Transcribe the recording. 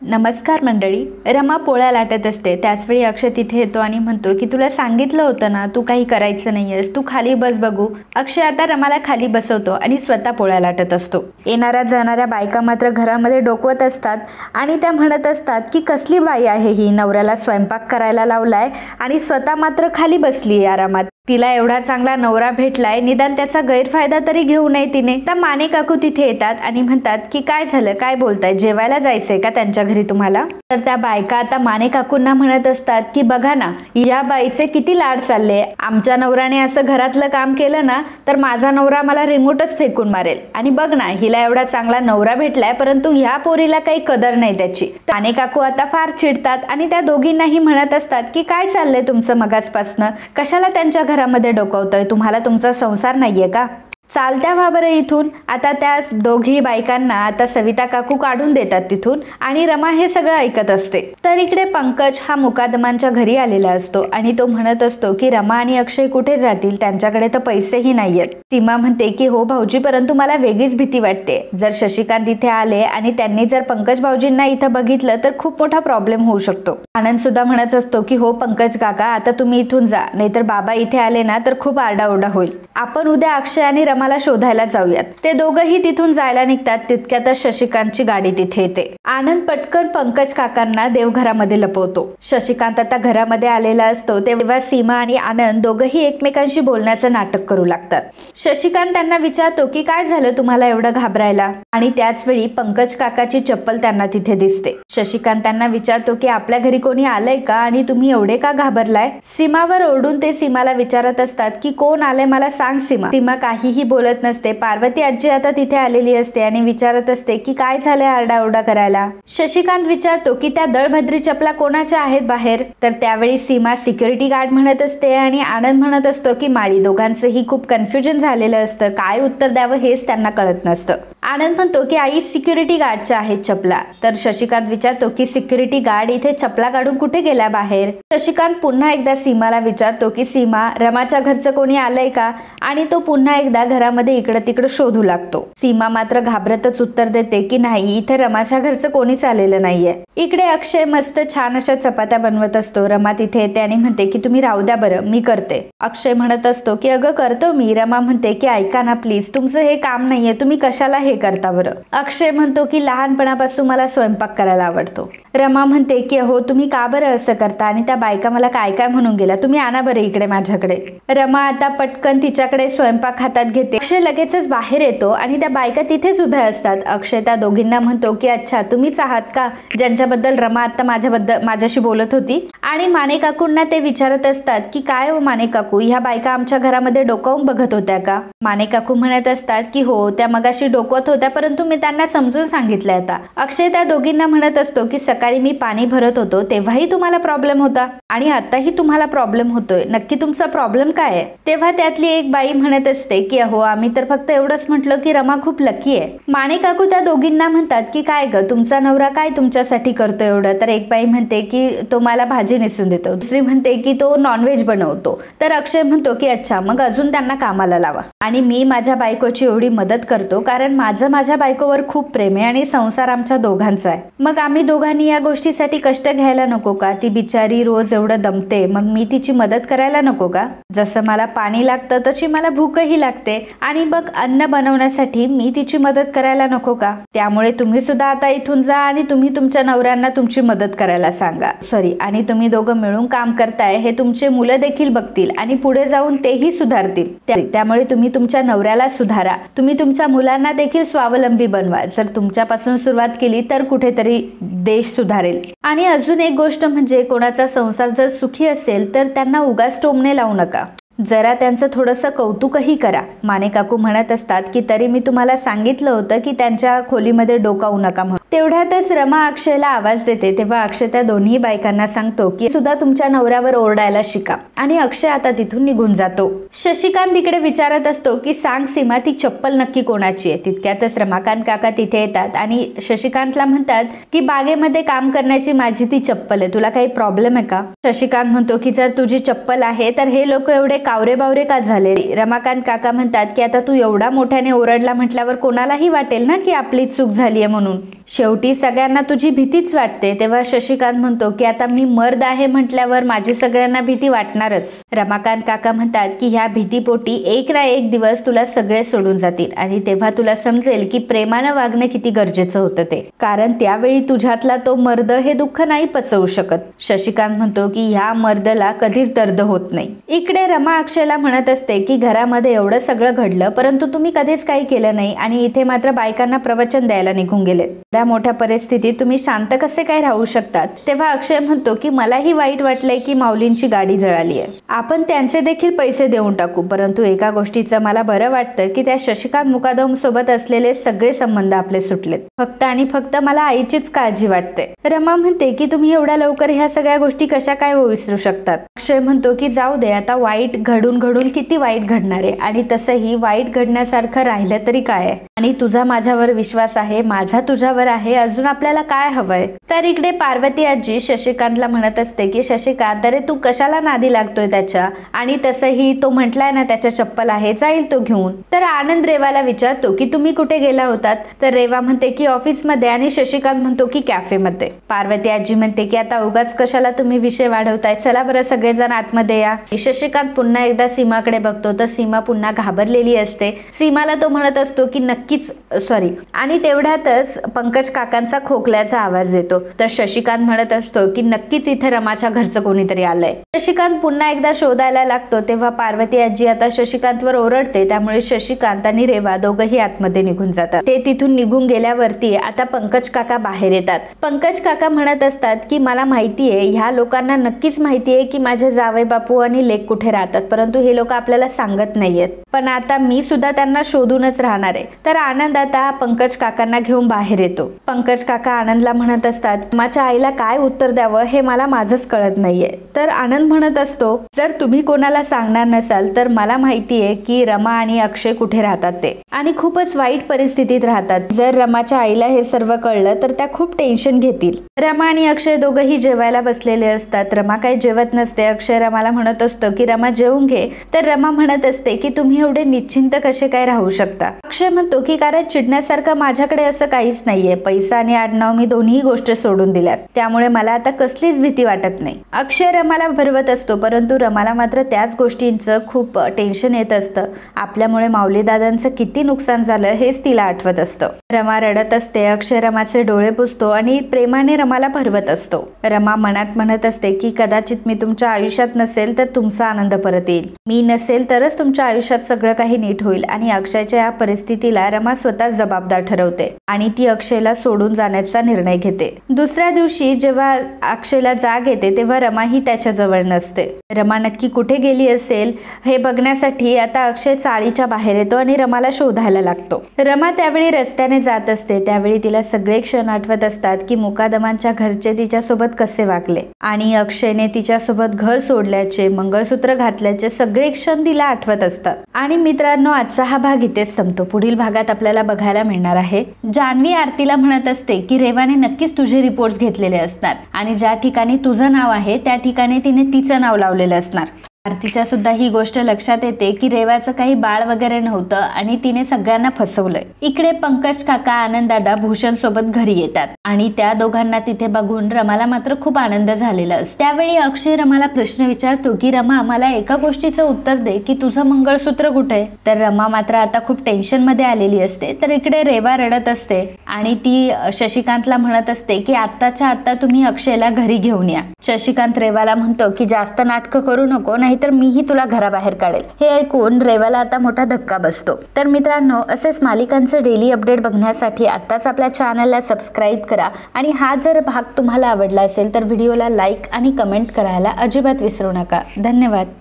नमस्कार मंडळी. रमा पोळ्या लाटत असते त्याचवेळी अक्षय तिथे येतो आणि म्हणतो की तुला सांगितलं होतं ना, तू काही करायचं नाहीयेस, तू खाली बस बघू. अक्षय आता रमाला खाली बसवतो आणि स्वतः पोळ्या लाटत असतो. येणाऱ्या जाणाऱ्या बायका मात्र घरामध्ये डोकवत असतात आणि त्या म्हणत असतात की कसली बाई आहे ही, नवऱ्याला स्वयंपाक करायला लावलाय आणि स्वतः मात्र खाली बसली आरामात. तिला एवढा चांगला नवरा भेटलाय, निदान त्याचा गैरफायदा तरी घेऊ नये तिने. तर माने काकू तिथे येतात आणि म्हणतात की काय झालं, काय बोलताय, जेवायला जायचंय का त्यांच्या घरी तुम्हाला? तर त्या बायका आता माने काकूंना म्हणत असतात की बघा ना, या बाईचे किती लाड चालले. आमच्या नवऱ्याने असं घरातलं काम केलं ना तर माझा नवरा मला रिमोटच फेकून मारेल. आणि बघ ना, हिला एवढा चांगला नवरा भेटलाय परंतु ह्या पोरीला काही कदर नाही त्याची. माने काकू आता फार चिडतात आणि त्या दोघींनाही म्हणत असतात की काय चाललंय तुमचं मगाचपासनं, कशाला त्यांच्या घरामध्ये डोकवतोय, तुम्हाला तुमचा संसार नाहीये का? चालत्या व्हा बरं इथून. आता त्या दोघी बायकांना आता सविता काकू काढून देतात तिथून आणि रमा हे सगळं ऐकत असते. तर इकडे पंकज हा मुकादमांच्या घरी आलेला असतो आणि तो म्हणत असतो की रमा आणि अक्षय कुठे जातील, त्यांच्याकडे तर पैसेही नाहीयेत. सीमा म्हणते की हो भाऊजी, परंतु मला वेगळीच भीती वाटते. जर शशिकांत इथे आले आणि त्यांनी जर पंकज भाऊजींना इथं बघितलं तर खूप मोठा प्रॉब्लेम होऊ शकतो. आनंद सुद्धा म्हणत असतो की हो पंकज काका, आता तुम्ही इथून जा, नाहीतर बाबा इथे आले ना तर खूप आरडाओरडा होईल. आपण उद्या अक्षय आणि मला शोधायला जाऊयात. ते दोघंही तिथून जायला निघतात. तितक्यातच शशिकांतची गाडी तिथे येते. आनंद पटकन पंकज काकांना देवघरामध्ये लपवतो. शशिकांत आता घरामध्ये आलेला असतो तेव्हा सीमा आणि आनंद दोघंही एकमेकांशी बोलण्याचं नाटक करू लागतात. शशिकांत त्यांना विचारतो की काय झालं तुम्हाला एवढं घाबरायला, आणि त्याच वेळी पंकज काकाची चप्पल त्यांना तिथे दिसते. शशिकांत त्यांना विचारतो की आपल्या घरी कोणी आलंय का आणि तुम्ही एवढे का घाबरलाय? सीमावर ओरडून ते सीमाला विचारत असतात की कोण आलंय मला सांग सीमा. सीमा काहीही बोलत नसते. पार्वती आजी आता तिथे आलेली असते आणि विचारत असते की काय झालंय आरडाओरडा करायला. शशिकांत विचारतो की त्या दळभद्री चपला कोणाच्या आहेत बाहेर? तर त्यावेळी सीमा सिक्युरिटी गार्ड म्हणत असते आणि आनंद म्हणत असतो की माळी. दोघांचंही खूप कन्फ्युजन झालेलं असतं, काय उत्तर द्यावं हेच त्यांना कळत नसतं. आनंद म्हणतो की आई सिक्युरिटी गार्डच्या आहेत चपला. तर शशिकांत विचारतो की सिक्युरिटी गार्ड इथे चपला काढून कुठे गेला बाहेर? शशिकांत पुन्हा एकदा सीमाला विचारतो की सीमा, रमाच्या घरचं कोणी आलंय का? आणि तो पुन्हा एकदा घरामध्ये इकडं तिकडं शोधू लागतो. सीमा मात्र घाबरतच उत्तर देते की नाही, इथे रमाच्या घरचं कोणीच आलेलं नाहीये. इकडे अक्षय मस्त छान अशा चपात्या बनवत असतो. रमा तिथे येते आणि म्हणते की तुम्ही राहू द्या बरं, मी करते. अक्षय म्हणत असतो की अगं करतो मी. रमा म्हणते की ऐका ना प्लीज, तुमचं हे काम नाहीये, तुम्ही कशाला हे करता बरं? अक्षय म्हणतो की लहानपणापासून मला स्वयंपाक करायला आवडतो. रमा म्हणते की अहो तुम्ही का बरं असं करता, आणि त्या बायका मला काय काय म्हणून गेला, तुम्ही आणा बरं इकडे माझ्याकडे. रमा आता पटकन तिच्याकडे स्वयंपाक हातात घेते. अक्षय लगेचच बाहेर येतो आणि त्या बायका तिथेच उभ्या असतात. अक्षय त्या दोघींना म्हणतो की अच्छा तुम्हीच आहात का ज्यांच्याबद्दल रमा आता माझ्याशी बोलत होती? आणि माने काकूंना ते विचारत असतात की काय हो माने काकू, ह्या बायका आमच्या घरामध्ये डोकावून बघत होत्या का? माने काकू म्हणत असतात की हो, त्या मगाशी डोकवत होत्या परंतु मी त्यांना समजून सांगितलंय आता. अक्षय त्या दोघींना म्हणत असतो की सकाळी मी पाणी भरत होतो तेव्हाही तुम्हाला प्रॉब्लेम होता आणि आताही तुम्हाला प्रॉब्लेम होतोय, नक्की तुमचा प्रॉब्लेम काय आहे? तेव्हा त्यातली एक बाई म्हणत असते की अहो आम्ही तर फक्त एवढंच म्हटलं की रमा खूप लकी आहे. माने काकू त्या दोघींना म्हणतात की काय ग, तुमचा नवरा काय तुमच्यासाठी करतो एवढं? तर एक बाई म्हणते की तो मला भाजी नेसून देतो. दुसरी म्हणते की तो नॉनव्हेज बनवतो. तर अक्षय म्हणतो की अच्छा, मग अजून त्यांना कामाला लावा. आणि मी माझ्या बायकोची एवढी मदत करतो कारण माझं माझ्या बायकोवर खूप प्रेम आहे आणि संसार आमच्या दोघांचा आहे. मग आम्ही दोघांनी या गोष्टीसाठी कष्ट घ्यायला नको का? ती बिचारी रोज एवढं दमते, मग मी तिची मदत करायला नको का? जसं मला पाणी लागतं तशी मला भूकही लागते आणि मग अन्न बनवण्यासाठी मी तिची मदत करायला नको का? त्यामुळे तुम्ही सुद्धा आता इथून जा आणि तुम्ही तुमच्या नवऱ्यांना तुमची मदत करायला सांगा. आणि तुम्ही दोघं मिळून काम करताय हे तुमचे मुलं देखील बघतील आणि पुढे जाऊन तेही सुधारतील. त्यामुळे तुम्ही तुमच्या नवऱ्याला सुधारा, तुम्ही तुमच्या मुलांना देखील स्वावलंबी बनवा. जर तुमच्यापासून सुरुवात केली तर कुठेतरी देश सुधारेल. आणि अजून एक गोष्ट म्हणजे कोणाचा संसार जर सुखी असेल तर त्यांना उगाच टोमणे लावू नका, जरा त्यांचं थोडंसं कौतुकही करा. माने काकू म्हणत असतात की तरी मी तुम्हाला सांगितलं होतं की त्यांच्या खोलीमध्ये डोकावू नका म्हणून. तेवढ्यातच रमा अक्षयला आवाज देते. तेव्हा अक्षय त्या दोन्ही बायकांना सांगतो की सुद्धा तुमच्या नवऱ्यावर ओरडायला शिका. आणि अक्षय आता तिथून निघून जातो. शशिकांत तिकडे विचारत असतो की सांग सीमा, ती चप्पल नक्की कोणाची आहे? तितक्यातच रमाकांत काका तिथे येतात आणि शशिकांतला म्हणतात की बागेमध्ये काम करण्याची माझी ती चप्पल आहे, तुला काही प्रॉब्लेम आहे का? शशिकांत म्हणतो की जर तुझी चप्पल आहे तर हे लोक एवढे कावरे बावरे का झाले? रमाकांत काका म्हणतात की आता तू एवढा मोठ्याने ओरडला म्हटल्यावर कोणालाही वाटेल ना की आपली चूक झाली आहे म्हणून. शेवटी सगळ्यांना तुझी भीतीच वाटते. तेव्हा शशिकांत म्हणतो की आता मी मर्द आहे म्हटल्यावर माझी सगळ्यांना भीती वाटणारच. रमाकांत काका म्हणतात की ह्या भीतीपोटी एक ना एक दिवस तुला सगळे सोडून जातील आणि तेव्हा तुला समजेल की प्रेमानं वागणं किती गरजेचं होतं ते, कारण त्यावेळी तुझ्यातला तो मर्द हे दुःख नाही पचवू शकत. शशिकांत म्हणतो की ह्या मर्दला कधीच दर्द होत नाही. इकडे रमा अक्षयला म्हणत असते की घरामध्ये एवढं सगळं घडलं परंतु तुम्ही कधीच काही केलं नाही आणि इथे मात्र बायकांना प्रवचन द्यायला निघून गेलेत. एवढ्या मोठ्या परिस्थितीत तुम्ही शांत कसे काय राहू शकतात? तेव्हा अक्षय म्हणतो की मलाही वाईट वाटलंय की माऊलींची गाडी जळाली आहे. आपण त्यांचे देखील पैसे देऊन टाकू, परंतु एका गोष्टीचं मला बरं वाटतं की त्या शशिकांत मुकादम सोबत असलेले सगळे संबंध आपले सुटलेत. फक्त आणि फक्त मला आईचीच काळजी वाटते. रमा म्हणते की तुम्ही एवढ्या लवकर ह्या सगळ्या गोष्टी कशा काय विसरू शकतात? अक्षय म्हणतो की जाऊ दे, आता वाईट घडून घडून किती वाईट घडणार आहे आणि तसंही वाईट घडण्यासारखं राहिलं तरी काय आहे आणि तुझा माझ्यावर विश्वास आहे, माझा तुझ्यावर आहे, अजून आपल्याला काय हवंय? तर इकडे पार्वती आजी शशिकांतला म्हणत असते की शशिकांत, अरे तू कशाला नादी लागतोय त्याच्या, आणि तसंही तो म्हटलाय ना त्याच्या चप्पल आहे, जाईल तो घेऊन. तर आनंद रेवाला विचारतो की तुम्ही कुठे गेला होतात? तर रेवा म्हणते की ऑफिसमध्ये आणि शशिकांत म्हणतो की कॅफेमध्ये. पार्वती आजी म्हणते की आता उगाच कशाला तुम्ही विषय वाढवताय, चला बरं सगळेजण आतमध्ये या. शशिकांत पुन्हा एकदा सीमाकडे बघतो तर सीमा पुन्हा घाबरलेली असते. सीमाला तो म्हणत असतो की नक्कीच सॉरी, आणि तेवढ्यातच पंकज काकांचा खोकल्याचा आवाज येतो. तर शशिकांत म्हणत असतो की नक्कीच इथे रमाच्या घरचं कोणीतरी आलंय. शशिकांत पुन्हा एकदा शोधायला लागतो तेव्हा पार्वती आजी आता शशिकांतवर ओरडते, त्यामुळे शशिकांत आणि रेवा दोघंही आतमध्ये निघून जातात. ते तिथून निघून गेल्यावरती आता पंकज काका बाहेर येतात. पंकज काका म्हणत असतात की मला माहितीये, ह्या लोकांना नक्कीच माहितीये की माझे जावई बापू आणि लेक कुठे राहतात, परंतु हे लोक आपल्याला सांगत नाहीयेत. पण आता मी सुद्धा त्यांना शोधूनच राहणार आहे. तर आनंद आता पंकज काकांना घेऊन बाहेर येतो. पंकज काका आनंदला म्हणत असतात माझ्या आईला काय उत्तर द्यावं हे मला माझंच कळत नाहीये. तर आनंद म्हणत असतो जर तुम्ही कोणाला सांगणार नसाल तर मला माहितीये की रमा आणि अक्षय कुठे राहतात ते, आणि खूपच वाईट परिस्थितीत राहतात. जर रमाच्या आईला हे सर्व कळलं तर त्या खूप टेन्शन घेतील. रमा आणि अक्षय दोघंही जेवायला बसलेले असतात. रमा काही जेवत नसते. अक्षय रमाला म्हणत असतो की रमा जेवून घे. तर रमा म्हणत असते की तुम्ही एवढे निश्चिंत कसे काय राहू शकता? अक्षय म्हणतो की कारण चिडण्यासारखं माझ्याकडे असं काहीच नाहीये. पैसा आणि आडनाव मी दोन्ही गोष्टी सोडून दिल्यात, त्यामुळे मला आता कसलीच भीती वाटत नाही. अक्षय रमाला भरवत असतो, परंतु रमाला मात्र त्याच गोष्टींचं खूप टेन्शन येत असतं. आपल्यामुळे माऊली दादांचं किती नुकसान झालं हेच तिला आठवत असतं. रमा रडत असते. अक्षय रमाचे डोळे पुसतो आणि प्रेमाने रमाला भरवत असतो. रमा मनात म्हणत असते की कदाचित मी तुमच्या आयुष्यात नसेल तर तुमचा आनंद परत येईल, मी नसेल तरच तुमच्या आयुष्यात सगळं काही नीट होईल. आणि अक्षयच्या या परिस्थितीला रमा स्वतः जबाबदार ठरवते आणि ती अक्षयला सोडून जाण्याचा निर्णय घेते. दुसऱ्या दिवशी जेव्हा अक्षयला जाग येते तेव्हा रमा ही त्याच्या जवळ नसते. रमा नक्की कुठे गेली असेल हे बघण्यासाठी आता अक्षय चाळीच्या बाहेर येतो आणि रमाला शोधायला लागतो. रमा त्यावेळी रस्त्याने जात असते. त्यावेळी तिला सगळे क्षण आठवत असतात की मुकादमांच्या घरचे तिच्यासोबत कसे वागले आणि अक्षयने तिच्यासोबत घर सोडल्याचे, मंगळसूत्र घातल्याचे सगळे क्षण तिला आठवत असतात. आणि मित्रांनो, आजचा हा भाग इथेच संपतो. पुढील भागात आपल्याला बघायला मिळणार आहे जान्हवी आरतीला म्हणत असते की रेवाने नक्कीच तुझे रिपोर्ट्स घेतलेले असणार आणि ज्या ठिकाणी तुझं नाव आहे त्या ठिकाणी तिने तिचं नाव लावलेलं असणार. आरतीच्या सुद्धा ही गोष्ट लक्षात येते की रेवाचं काही बाळ वगैरे नव्हतं आणि तिने सगळ्यांना फसवलंय. इकडे पंकज काका, आनंद दादा भूषण सोबत घरी येतात आणि त्या दोघांना तिथे बघून रमाला मात्र खूप आनंद झालेला असतो. त्यावेळी अक्षय रमाला प्रश्न विचारतो की रमा, मला एका गोष्टीचं उत्तर दे की तुझं मंगळसूत्र कुठे? तर रमा मात्र आता खूप टेन्शन मध्ये आलेली असते. तर इकडे रेवा रडत असते आणि ती शशिकांतला म्हणत असते की आत्ताच्या आत्ता तुम्ही अक्षयला घरी घेऊन या. शशिकांत रेवाला म्हणतो की जास्त नाटकं करू नको, नाहीतर मीही तुला घराबाहेर काढेल. हे ऐकून रेवाला आता मोठा धक्का बसतो. तर मित्रांनो, असेच मालिकांचे डेली अपडेट बघण्यासाठी आत्ताच आपल्या चॅनलला सबस्क्राईब करा आणि हा जर भाग तुम्हाला आवडला असेल तर व्हिडिओला लाईक आणि कमेंट करायला अजिबात विसरू नका. धन्यवाद.